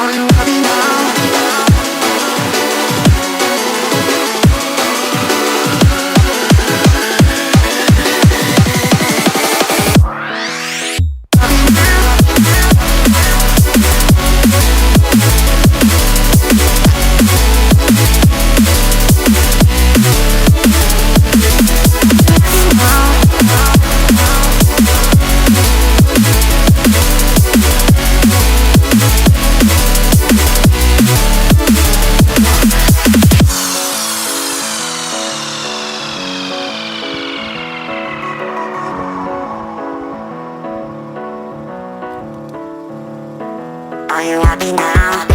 Are you happy now? Are you happy now?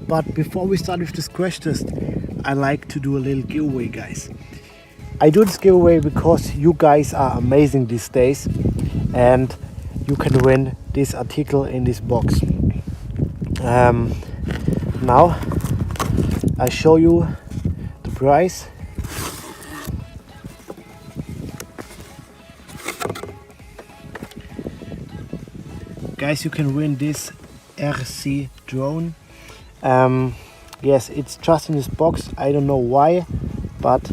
But before we start with this crash test, I like to do a little giveaway, guys. I do this giveaway because you guys are amazing these days and you can win this article in this box. Now I show you the prize. Guys, you can win this RC drone. Yes, it's just in this box. I don't know why, but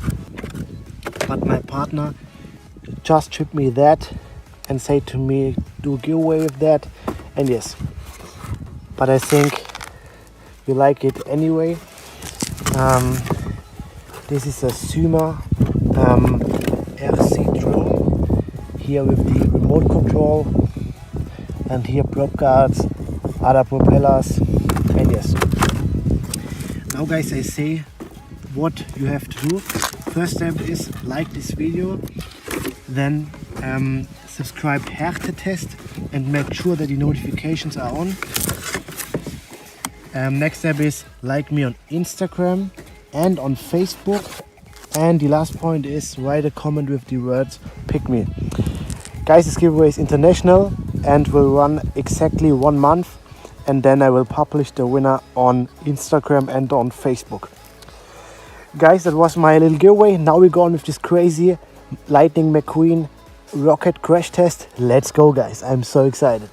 my partner just shipped me that and said to me do a giveaway with that, and yes, but I think you like it anyway. This is a Syma RC drone. Here with the remote control, and here prop guards, other propellers, and yes. Now guys, I say what you have to do. First step is like this video, then subscribe Wirte test and make sure that the notifications are on. Next step is like me on Instagram and on Facebook, and the last point is write a comment with the words pick me. Guys, this giveaway is international and will run exactly 1 month, and then I will publish the winner on Instagram and on Facebook. Guys, that was my little giveaway. Now we go on with this crazy Lightning McQueen rocket crash test. Let's go guys, I'm so excited.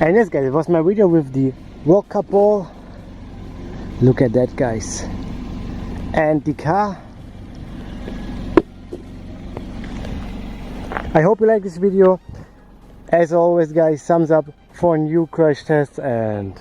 And yes guys, it was my video with the World Cup ball. Look at that guys. And the car. I hope you like this video. As always guys, thumbs up for new crash tests, and